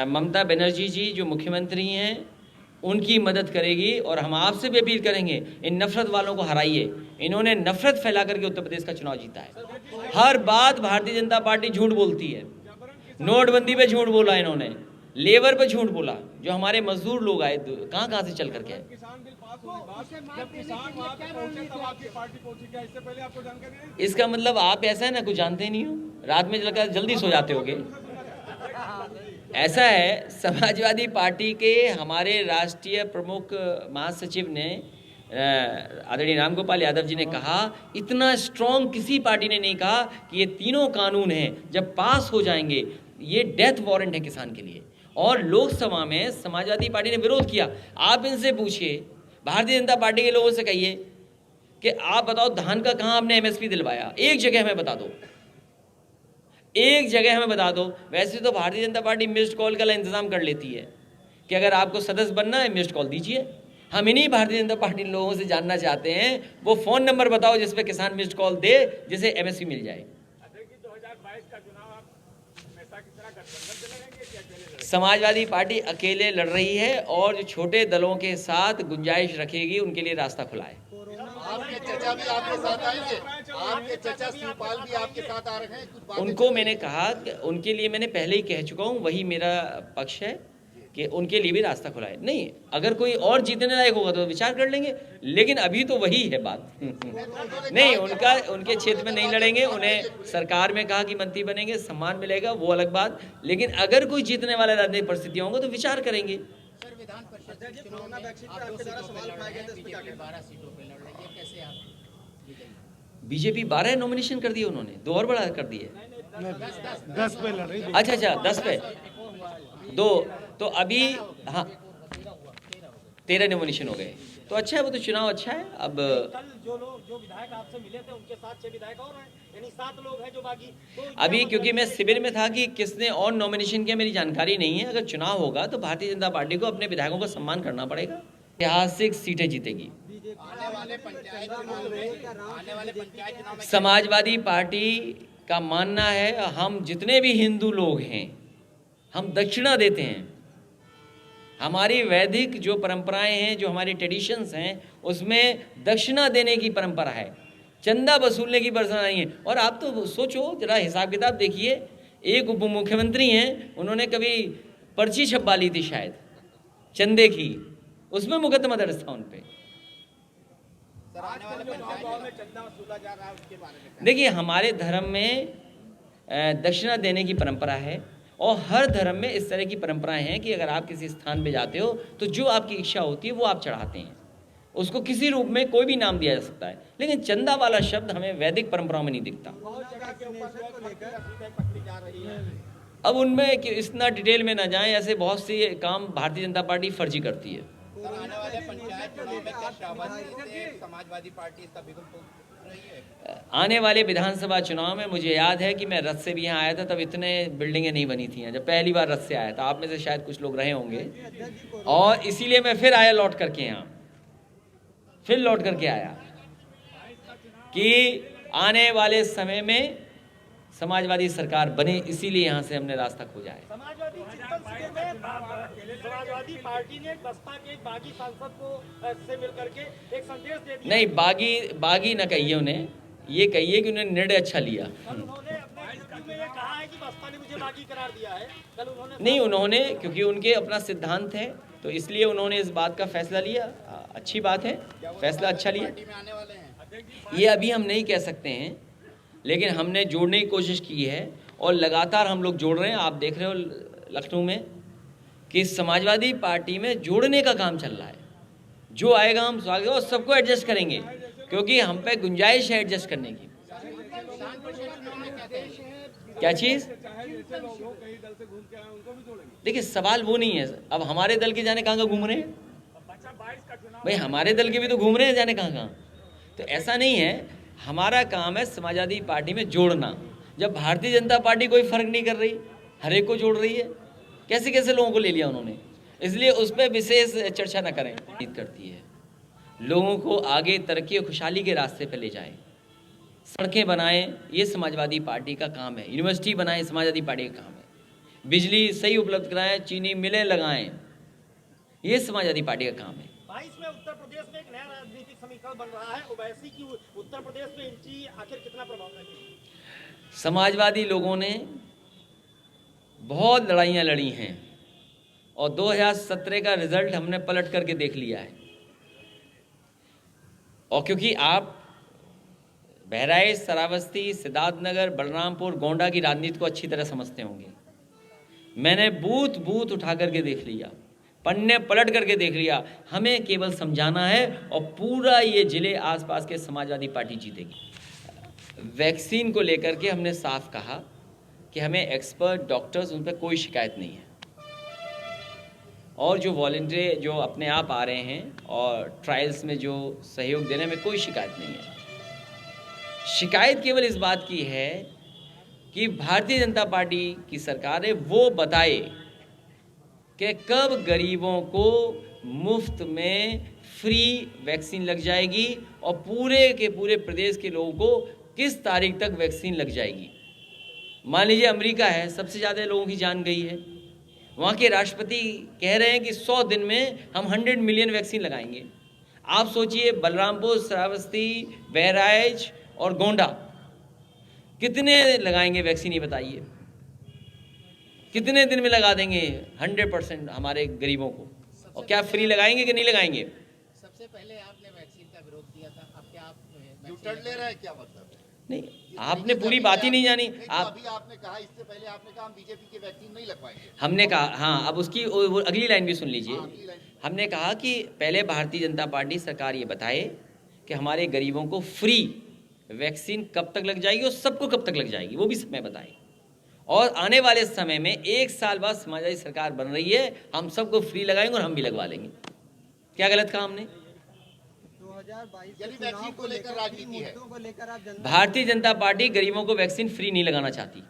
ममता बनर्जी जी जो मुख्यमंत्री हैं उनकी मदद करेगी। और हम आपसे भी अपील करेंगे, इन नफरत वालों को हराइए। इन्होंने नफरत फैला करके उत्तर प्रदेश का चुनाव जीता है। हर बात भारतीय जनता पार्टी झूठ बोलती है। नोटबंदी पे झूठ बोला इन्होंने, लेबर पे झूठ बोला, जो हमारे मजदूर लोग आए कहाँ कहाँ से चल करके आए। इसका मतलब आप ऐसा है ना, कुछ जानते नहीं हो, रात में जल्दी सो जाते होगे। ऐसा है, समाजवादी पार्टी के हमारे राष्ट्रीय प्रमुख महासचिव ने आदरणीय रामगोपाल यादव जी ने कहा, इतना स्ट्रॉन्ग किसी पार्टी ने नहीं कहा कि ये तीनों कानून हैं जब पास हो जाएंगे ये डेथ वारंट है किसान के लिए। और लोकसभा में समाजवादी पार्टी ने विरोध किया। आप इनसे पूछिए, भारतीय जनता पार्टी के लोगों से कहिए कि आप बताओ धान का कहाँ आपने एमएसपी दिलवाया, एक जगह हमें बता दो, एक जगह हमें बता दो। वैसे तो Bharatiya Janata party missed call का इंतजाम कर लेती है कि अगर आपको सदस्य बनना है मिस्ड कॉल दीजिए। हम इन्हीं भारतीय जनता पार्टी लोगों से जानना चाहते हैं, वो फोन नंबर बताओ जिस पे किसान मिस्ड कॉल दे, जिसे एमएसपी मिल जाए। समाजवादी पार्टी अकेले लड़ रही है और जो छोटे दलों के साथ गुंजाइश रखेगी उनके लिए रास्ता खुला है। आपके चचा भी आपके साथ आएंगे, आपके चचा शिवपाल भी आपके साथ आ रहे हैं। उनको मैंने कहा कि उनके लिए मैंने पहले ही कह चुका हूँ, वही मेरा पक्ष है कि उनके लिए भी रास्ता खुला है। नहीं, अगर कोई और जीतने लायक होगा तो विचार कर लेंगे, लेकिन अभी तो वही है बात। नहीं, उनके क्षेत्र में नहीं लड़ेंगे। उन्हें सरकार में कहा कि मंत्री बनेंगे, सम्मान मिलेगा, वो अलग बात। लेकिन अगर कोई जीतने वाला राजनीतिक परिस्थितियां होंगी तो विचार करेंगे। बीजेपी 12 नॉमिनेशन कर दिए उन्होंने, 2 और बढ़ा कर दिए। 10 पे लड़ रही। अच्छा 10 पे 2, तो अभी हाँ 13 नॉमिनेशन हो गए, तो अच्छा है, वो तो चुनाव अच्छा है। अब कल जो विधायक आपसे मिले थे उनके साथ 6 विधायक और हैं, यानी 7 लोग हैं जो बाकी। तो अभी क्योंकि मैं शिविर में था कि किसने और नॉमिनेशन किया मेरी जानकारी नहीं है। अगर चुनाव होगा तो भारतीय जनता पार्टी को अपने विधायकों का सम्मान करना पड़ेगा। ऐतिहासिक सीटें जीतेगी। समाजवादी पार्टी का मानना है, हम जितने भी हिंदू लोग हैं हम दक्षिणा देते हैं। हमारी वैदिक जो परंपराएं हैं, जो हमारी ट्रेडिशंस हैं, उसमें दक्षिणा देने की परंपरा है, चंदा वसूलने की परंपरा नहीं है। और आप तो सोचो जरा, हिसाब किताब देखिए, एक उप मुख्यमंत्री हैं, उन्होंने कभी पर्ची छपवा ली थी शायद चंदे की, उसमें मुकदमा दर्ज था उन पे। देखिए, हमारे धर्म में दक्षिणा देने की परंपरा है और हर धर्म में इस तरह की परंपराएं हैं कि अगर आप किसी स्थान पे जाते हो तो जो आपकी इच्छा होती है वो आप चढ़ाते हैं। उसको किसी रूप में कोई भी नाम दिया जा सकता है, लेकिन चंदा वाला शब्द हमें वैदिक परंपराओं में नहीं दिखता। अब उनमें इतना डिटेल में ना जाएं, ऐसे बहुत से काम भारतीय जनता पार्टी फर्जी करती है। आने वाले पंचायत चुनाव में क्या समाजवादी पार्टी इसका विकल्प रही है? आने वाले विधानसभा चुनाव में मुझे याद है कि मैं रथ से भी यहाँ आया था, तब इतने बिल्डिंगें नहीं बनी थी। जब पहली बार रथ से आया था, आप में से शायद कुछ लोग रहे होंगे, और इसीलिए मैं फिर आया लौट करके यहाँ, फिर लौट करके आया कि आने वाले समय में समाजवादी सरकार बने, इसीलिए यहाँ से हमने रास्ता खोजा है। समाजवादी पार्टी ने बसपा के एक बागी सांसद को से मिलकर के एक संदेश दे दिया। नहीं, बागी न कहिए उन्हें, ये कहिए कि उन्होंने निर्णय अच्छा लिया। कल उन्होंने अपने इंटरव्यू में ये कहा है कि बसपा ने मुझे बागी करार दिया है। कल उन्होंने क्योंकि उनके अपना सिद्धांत है, तो इसलिए उन्होंने इस बात का फैसला लिया। अच्छी बात है, फैसला अच्छा लिया। ये अभी हम नहीं कह सकते हैं, लेकिन हमने जोड़ने की कोशिश की है और लगातार हम लोग जोड़ रहे हैं। आप देख रहे हो लखनऊ में कि समाजवादी पार्टी में जोड़ने का काम चल रहा है। जो आएगा हम स्वागत और सबको एडजस्ट करेंगे, क्योंकि हम पे गुंजाइश है एडजस्ट करने की। क्या चीज़? देखिए, सवाल वो नहीं है। अब हमारे दल के जाने कहाँ घूम रहे हैं भाई, हमारे दल के भी तो घूम रहे हैं जाने कहाँ। तो ऐसा नहीं है, हमारा काम है समाजवादी पार्टी में जोड़ना। जब भारतीय जनता पार्टी कोई फर्क नहीं कर रही, हर एक को जोड़ रही है, कैसे कैसे लोगों को ले लिया उन्होंने, इसलिए उस पर विशेष चर्चा न करें। बात करती है, लोगों को आगे तरक्की और खुशहाली के रास्ते पर ले जाए, सड़कें बनाएं, ये समाजवादी पार्टी का काम है। यूनिवर्सिटी बनाएं, समाजवादी पार्टी का काम है। बिजली सही उपलब्ध कराएं, चीनी मिलें लगाएं। ये समाजवादी पार्टी का काम है। 22 में उत्तर प्रदेश में एक नया राजनीतिक समीकरण बन रहा है। ओवैसी की उत्तर प्रदेश में एंट्री आखिर कितना प्रभाव रखेगी? समाजवादी लोगों ने बहुत लड़ाइयाँ लड़ी हैं और 2017 का रिजल्ट हमने पलट करके देख लिया है। और क्योंकि आप बहराइच, श्रावस्ती, सिद्धार्थनगर, बलरामपुर, गोंडा की राजनीति को अच्छी तरह समझते होंगे, मैंने बूथ बूथ उठा करके देख लिया, पन्ने पलट करके देख लिया। हमें केवल समझाना है और पूरा ये जिले आसपास के समाजवादी पार्टी जीतेगी। वैक्सीन को लेकर के हमने साफ कहा कि हमें एक्सपर्ट डॉक्टर्स, उन पर कोई शिकायत नहीं है, और जो वॉलंटियर जो अपने आप आ रहे हैं और ट्रायल्स में जो सहयोग देने में कोई शिकायत नहीं है। शिकायत केवल इस बात की है कि भारतीय जनता पार्टी की सरकार है वो बताए कि कब गरीबों को मुफ्त में फ्री वैक्सीन लग जाएगी और पूरे के पूरे प्रदेश के लोगों को किस तारीख तक वैक्सीन लग जाएगी। मान लीजिए अमेरिका है, सबसे ज़्यादा लोगों की जान गई है, वहाँ के राष्ट्रपति कह रहे हैं कि 100 दिन में हम 100 मिलियन वैक्सीन लगाएंगे। आप सोचिए बलरामपुर, श्रावस्ती, बहराइच और गोंडा कितने लगाएंगे वैक्सीन, ये बताइए। कितने दिन में लगा देंगे 100% हमारे गरीबों को, और क्या फ्री लगाएंगे कि नहीं लगाएंगे? सबसे पहले आपने वैक्सीन का विरोध किया था, अब क्या आप न्यूट्रल ले रहे हैं, क्या मतलब है? नहीं, आपने पूरी बात ही नहीं जानी। आप अभी आपने कहा, इससे पहले आपने कहा हम बीजेपी की वैक्सीन नहीं लगवाएंगे। हमने कहा, हाँ, अब उसकी वो अगली लाइन भी सुन लीजिए। अगली लाइन। हमने कहा कि पहले भारतीय जनता पार्टी सरकार ये बताए कि हमारे गरीबों को फ्री वैक्सीन कब तक लग जाएगी और सबको कब तक लग जाएगी, वो भी समय बताए। और आने वाले समय में 1 साल बाद समाजवादी सरकार बन रही है, हम सबको फ्री लगाएंगे और हम भी लगवा लेंगे। क्या गलत कहा हमने? 2022 यानी वैक्सीन को लेकर राजनीति है। मुद्दों को लेकर आप भारतीय जनता पार्टी गरीबों को वैक्सीन फ्री नहीं लगाना चाहती।